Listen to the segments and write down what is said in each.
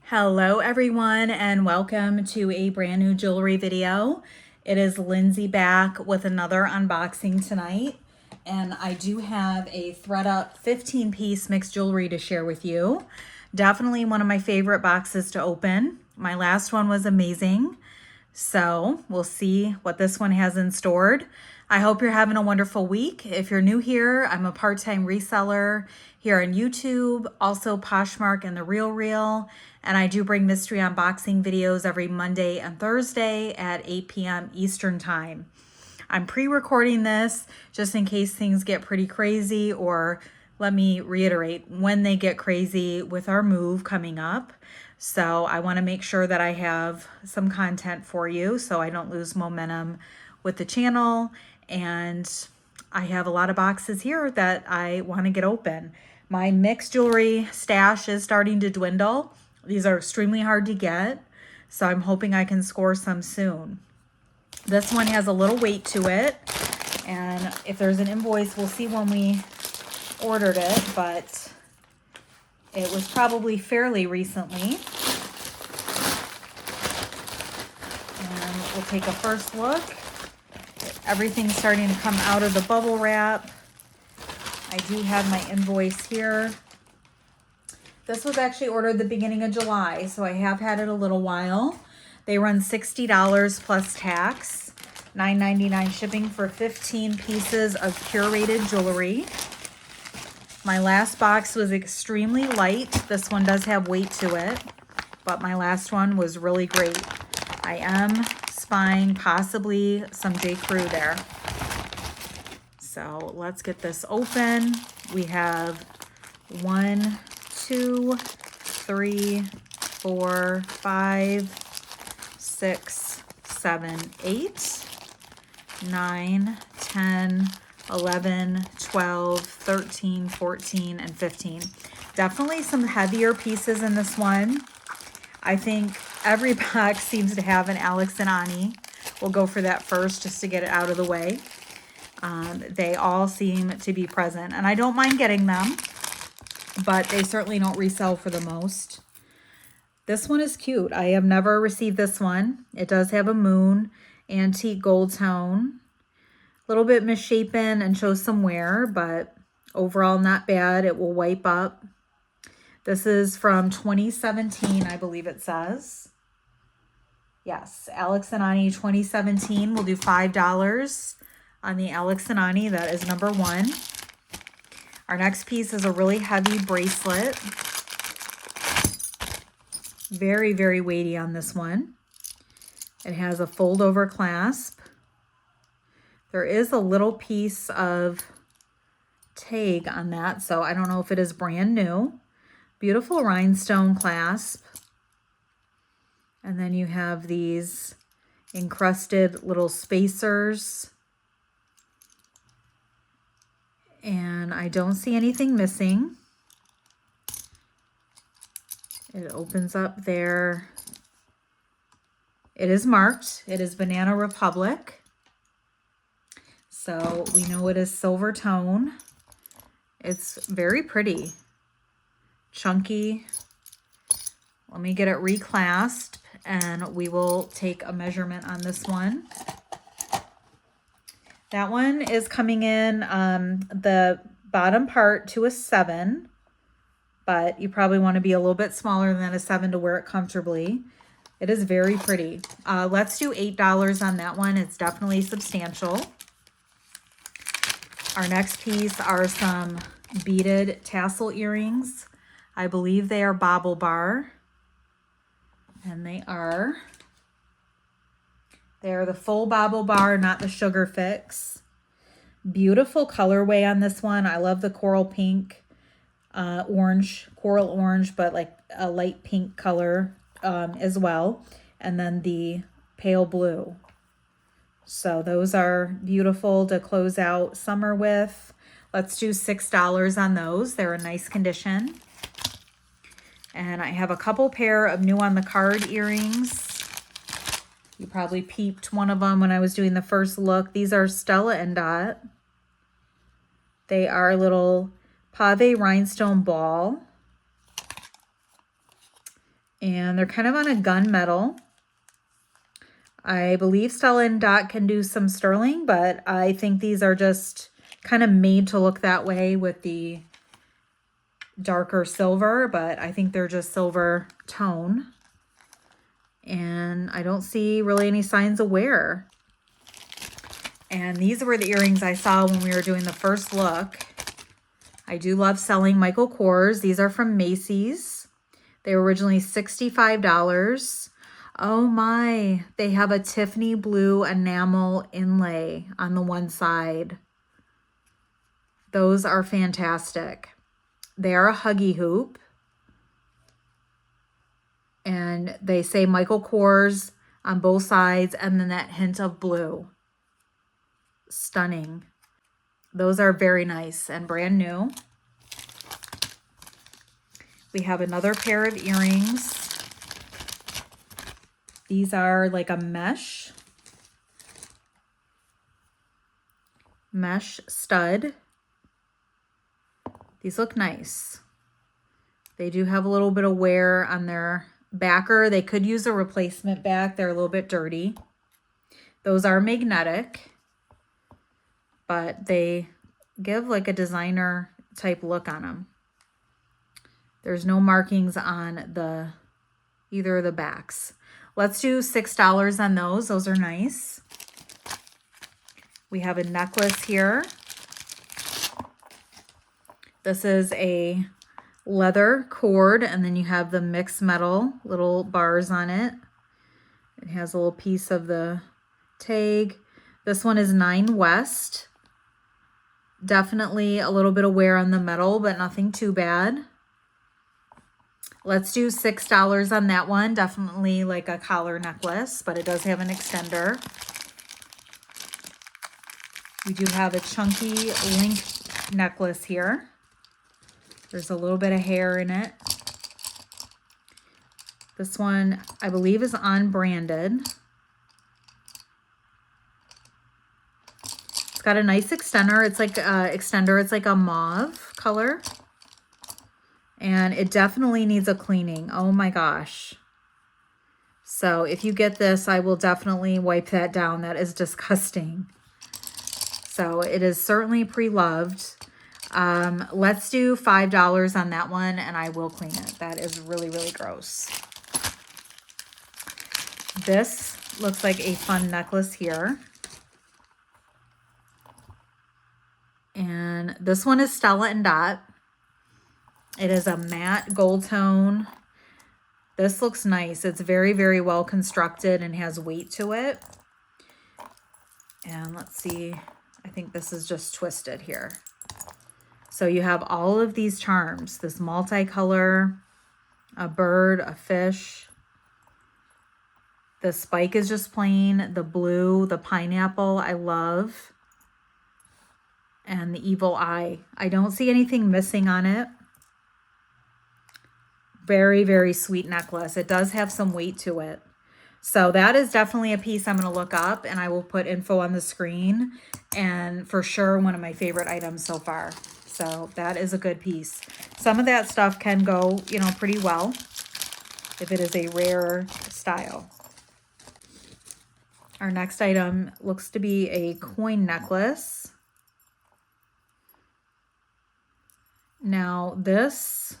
Hello everyone and welcome to a brand new jewelry video. It is Lindsay back with another unboxing tonight, and I do have a Thredup 15-piece mixed jewelry to share with you. Definitely one of my favorite boxes to open. My last one was amazing, so we'll see what this one has in store. I hope you're having a wonderful week. If you're new here, I'm a part-time reseller here on YouTube, also Poshmark and The Real, and I do bring mystery unboxing videos every Monday and Thursday at 8 p.m. Eastern Time. I'm pre-recording this just in case things get pretty crazy, or let me reiterate, when they get crazy with our move coming up. So I want to make sure that I have some content for you so I don't lose momentum with the channel. And I have a lot of boxes here that I want to get open. My mixed jewelry stash is starting to dwindle. These are extremely hard to get, so I'm hoping I can score some soon. This one has a little weight to it, and if there's an invoice, we'll see when we ordered it, but it was probably fairly recently. And we'll take a first look. Everything's starting to come out of the bubble wrap. I do have my invoice here. This was actually ordered the beginning of July, so I have had it a little while. They run $60 plus tax, $9.99 shipping for 15 pieces of curated jewelry. My last box was extremely light. This one does have weight to it, but my last one was really great. I am spying possibly some J. Crew there. So let's get this open. We have 1, 2, 3, 4, 5, 6, 7, 8, 9, 10, 11, 12, 13, 14, and 15. Definitely some heavier pieces in this one. I think every box seems to have an Alex and Ani. We'll go for that first just to get it out of the way. They all seem to be present, and I don't mind getting them, but they certainly don't resell for the most. This one is cute. I have never received this one. It does have a moon, antique gold tone. A little bit misshapen and shows some wear, but overall not bad. It will wipe up. This is from 2017, I believe it says. Yes, Alex and Ani 2017. We'll do $5 on the Alex and Ani. That is number 1. Our next piece is a really heavy bracelet. Very, very weighty on this one. It has a fold over clasp. There is a little piece of tag on that, so I don't know if it is brand new. Beautiful rhinestone clasp. And then you have these encrusted little spacers. And I don't see anything missing. It opens up there. It is marked. It is Banana Republic. So we know it is silver tone. It's very pretty. Chunky. Let me get it reclasped and we will take a measurement on this one. That one is coming in the bottom part to a 7, but you probably want to be a little bit smaller than a 7 to wear it comfortably. It is very pretty. Let's do $8 on that one. It's definitely substantial. Our next piece are some beaded tassel earrings. I believe they are Bobble Bar. And they are the full Bobble Bar, not the Sugar Fix. Beautiful colorway on this one. I love the coral pink, coral orange, but like a light pink color as well. And then the pale blue. So those are beautiful to close out summer with. Let's do $6 on those. They're in nice condition. And I have a couple pair of new on the card earrings. You probably peeped one of them when I was doing the first look. These are Stella and Dot. They are a little pave rhinestone ball. And they're kind of on a gunmetal. I believe Stella & Dot can do some sterling, but I think these are just kind of made to look that way with the darker silver, but I think they're just silver tone. And I don't see really any signs of wear. And these were the earrings I saw when we were doing the first look. I do love selling Michael Kors. These are from Macy's. They were originally $65. Oh my, they have a Tiffany blue enamel inlay on the one side. Those are fantastic. They are a huggy hoop. And they say Michael Kors on both sides and then that hint of blue. Stunning. Those are very nice and brand new. We have another pair of earrings. These are like a mesh stud. These look nice. They do have a little bit of wear on their backer. They could use a replacement back. They're a little bit dirty. Those are magnetic, but they give like a designer type look on them. There's no markings on either of the backs. Let's do $6 on those. Those are nice. We have a necklace here. This is a leather cord, and then you have the mixed metal little bars on it. It has a little piece of the tag. This one is 9 West. Definitely a little bit of wear on the metal, but nothing too bad. Let's do $6 on that one. Definitely like a collar necklace, but it does have an extender. We do have a chunky link necklace here. There's a little bit of hair in it. This one, I believe, is unbranded. It's got a nice extender. It's like It's like a mauve color. And it definitely needs a cleaning. Oh my gosh. So if you get this, I will definitely wipe that down. That is disgusting. So it is certainly pre-loved. Let's do $5 on that one and I will clean it. That is really, really gross. This looks like a fun necklace here. And this one is Stella & Dot. It is a matte gold tone. This looks nice. It's very, very well constructed and has weight to it. And let's see. I think this is just twisted here. So you have all of these charms. This multicolor, a bird, a fish. The spike is just plain. The blue, the pineapple, I love. And the evil eye. I don't see anything missing on it. Very, very sweet necklace. It does have some weight to it. So that is definitely a piece I'm going to look up and I will put info on the screen. And for sure, one of my favorite items so far. So that is a good piece. Some of that stuff can go, you know, pretty well if it is a rare style. Our next item looks to be a coin necklace. Now this,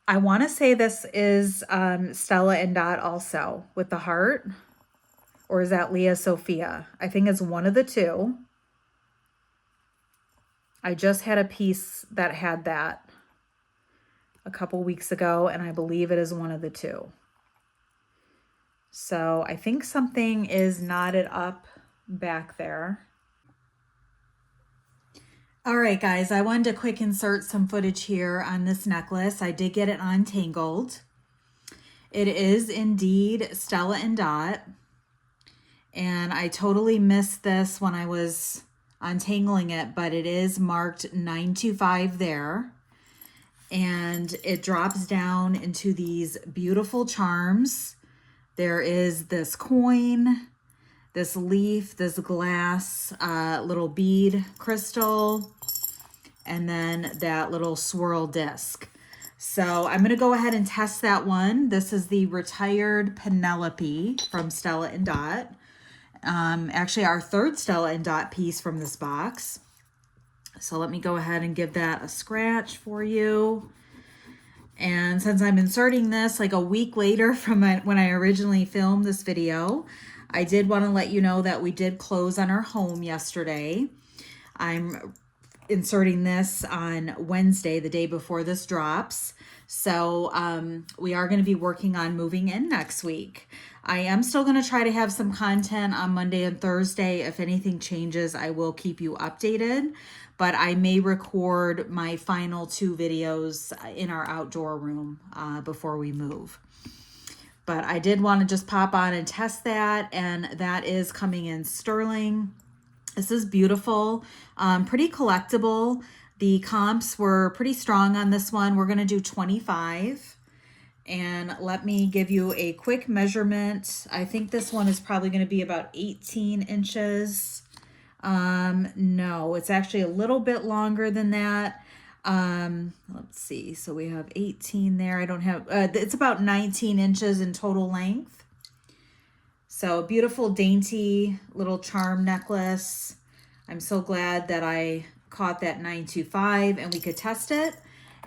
I want to say this is Stella & Dot also with the heart. Or is that Leah Sophia? I think it's one of the two. I just had a piece that had that a couple weeks ago, and I believe it is one of the two. So I think something is knotted up back there. All right, guys, I wanted to quick insert some footage here on this necklace. I did get it untangled. It is indeed Stella & Dot. And I totally missed this when I was untangling it, but it is marked 925 there. And it drops down into these beautiful charms. There is this coin, this leaf, this glass, little bead crystal, and then that little swirl disc. So I'm going to go ahead and test that one. This is the Retired Penelope from Stella & Dot. Actually, our third Stella & Dot piece from this box. So let me go ahead and give that a scratch for you. And since I'm inserting this like a week later from when I originally filmed this video, I did want to let you know that we did close on our home yesterday. I'm inserting this on Wednesday, the day before this drops. So we are going to be working on moving in next week. I am still going to try to have some content on Monday and Thursday. If anything changes, I will keep you updated. But I may record my final 2 videos in our outdoor room before we move. But I did want to just pop on and test that, and that is coming in sterling. This is beautiful, pretty collectible. The comps were pretty strong on this one. We're going to do 25. And let me give you a quick measurement. I think this one is probably going to be about 18 inches. No, it's actually a little bit longer than that. Let's see. So we have 18 there. I don't have, it's about 19 inches in total length. So beautiful, dainty little charm necklace. I'm so glad that I caught that 925 and we could test it.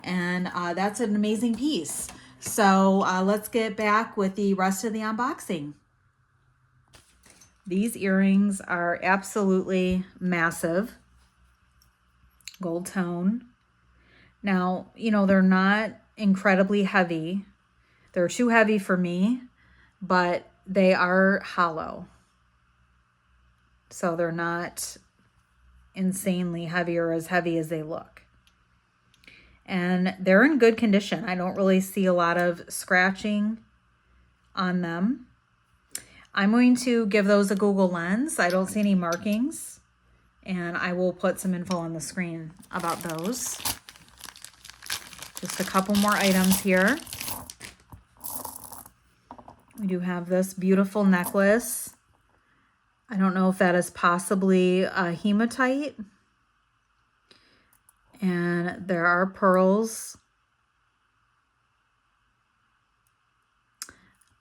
And that's an amazing piece. So let's get back with the rest of the unboxing. These earrings are absolutely massive. Gold tone. Now, you know, they're not incredibly heavy. They're too heavy for me, but they are hollow. So they're not insanely heavy or as heavy as they look. And they're in good condition. I don't really see a lot of scratching on them. I'm going to give those a Google Lens. I don't see any markings, and I will put some info on the screen about those. Just a couple more items here. We do have this beautiful necklace. I don't know if that is possibly a hematite. And there are pearls.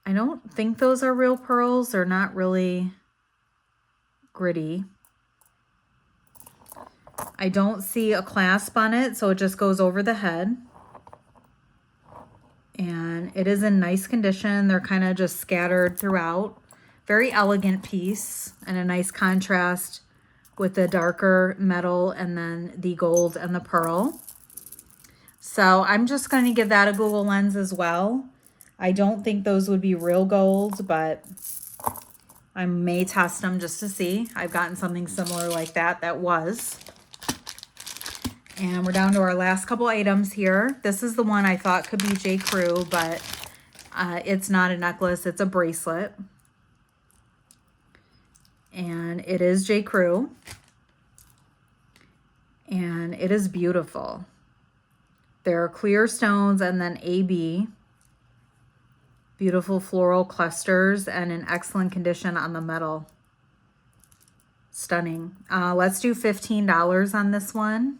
I don't think those are real pearls. They're not really gritty. I don't see a clasp on it, so it just goes over the head. And it is in nice condition. They're kind of just scattered throughout. Very elegant piece and a nice contrast with the darker metal and then the gold and the pearl. So I'm just going to give that a Google Lens as well. I don't think those would be real gold, but I may test them just to see. I've gotten something similar like that was. And we're down to our last couple items here. This is the one I thought could be J. Crew, but it's not a necklace, it's a bracelet. And it is J. Crew. And it is beautiful. There are clear stones and then AB. Beautiful floral clusters and in excellent condition on the metal. Stunning. Let's do $15 on this one.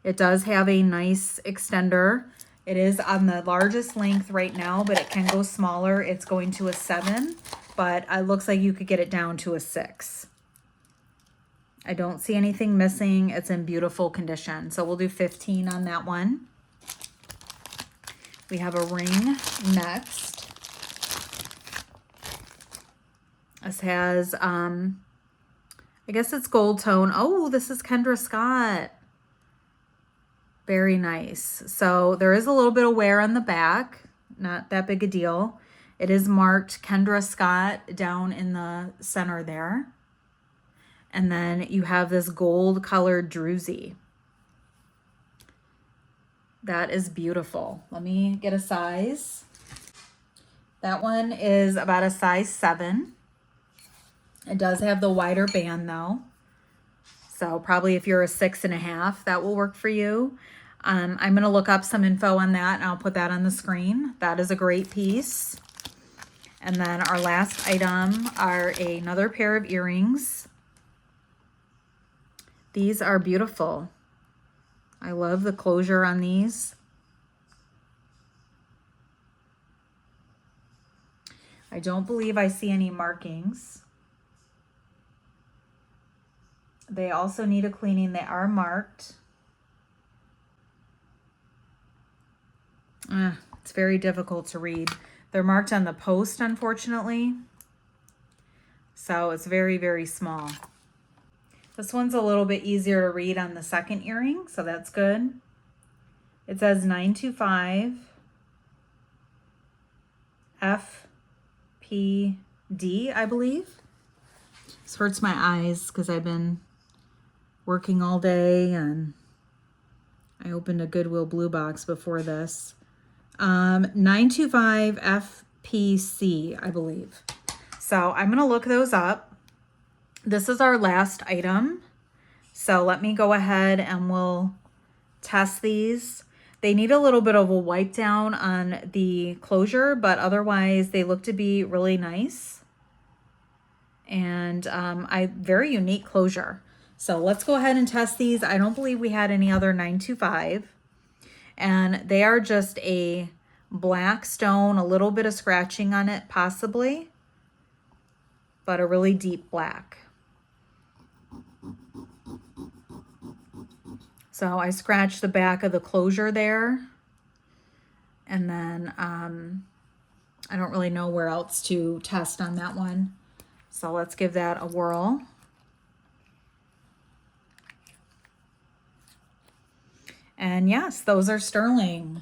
It does have a nice extender. It is on the largest length right now, but it can go smaller. It's going to a 7, but it looks like you could get it down to a 6. I don't see anything missing. It's in beautiful condition. So we'll do 15 on that one. We have a ring next. This has, I guess it's gold tone. Oh, this is Kendra Scott. Very nice. So there is a little bit of wear on the back. Not that big a deal. It is marked Kendra Scott down in the center there. And then you have this gold colored druzy. That is beautiful. Let me get a size. That one is about a size 7. It does have the wider band though. So probably if you're a 6.5, that will work for you. I'm going to look up some info on that and I'll put that on the screen. That is a great piece. And then our last item are another pair of earrings. These are beautiful. I love the closure on these. I don't believe I see any markings. They also need a cleaning. They are marked. It's very difficult to read. They're marked on the post, unfortunately. So it's very, very small. This one's a little bit easier to read on the second earring, so that's good. It says 925 FPD, I believe. This hurts my eyes because I've been working all day, and I opened a Goodwill Blue box before this. 925 FPC, I believe. So I'm going to look those up. This is our last item. So let me go ahead and we'll test these. They need a little bit of a wipe down on the closure, but otherwise they look to be really nice. And very unique closure. So let's go ahead and test these. I don't believe we had any other 925. And they are just a black stone, a little bit of scratching on it possibly, but a really deep black. So I scratched the back of the closure there. And then I don't really know where else to test on that one. So let's give that a whirl. And yes, those are sterling.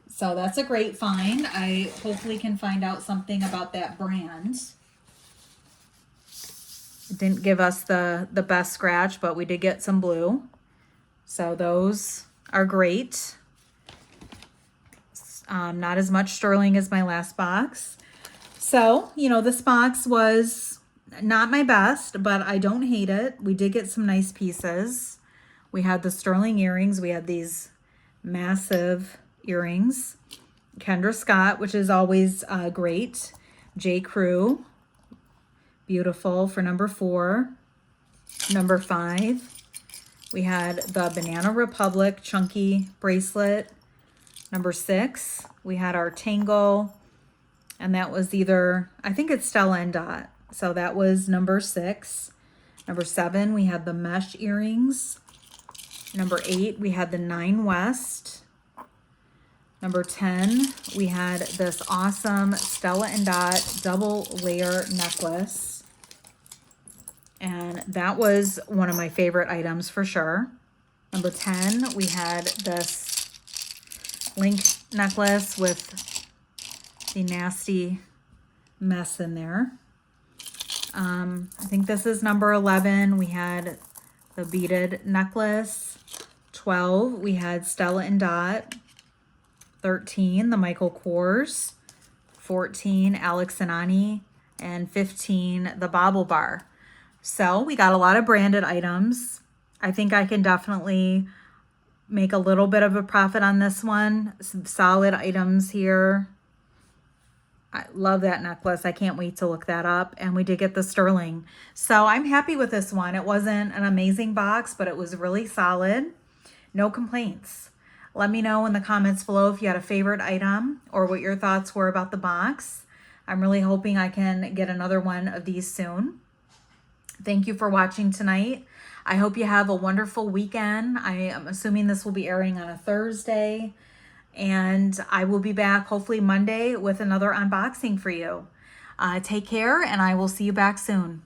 So that's a great find. I hopefully can find out something about that brand. It didn't give us the best scratch, but we did get some blue. So those are great. Not as much sterling as my last box. So, you know, this box was not my best, but I don't hate it. We did get some nice pieces. We had the sterling earrings. We had these massive earrings. Kendra Scott, which is always great. J. Crew, beautiful for number 4. Number 5, we had the Banana Republic chunky bracelet. Number 6, we had our Tango, and that was either, I think it's Stella and Dot. So that was number 6. Number 7, we had the mesh earrings. Number 8, we had the 9 West. Number 10, we had this awesome Stella and Dot double layer necklace. And that was one of my favorite items for sure. Number 10, we had this link necklace with the nasty mess in there. I think this is number 11. We had the beaded necklace. 12, we had Stella and Dot. 13, the Michael Kors. 14, Alex and Ani. And 15, the Bobble Bar. So we got a lot of branded items. I think I can definitely make a little bit of a profit on this one. Some solid items here. I love that necklace. I can't wait to look that up. And we did get the sterling. So I'm happy with this one. It wasn't an amazing box, but it was really solid. No complaints. Let me know in the comments below if you had a favorite item or what your thoughts were about the box. I'm really hoping I can get another one of these soon. Thank you for watching tonight. I hope you have a wonderful weekend. I am assuming this will be airing on a Thursday. And I will be back hopefully Monday with another unboxing for you. Take care, and I will see you back soon.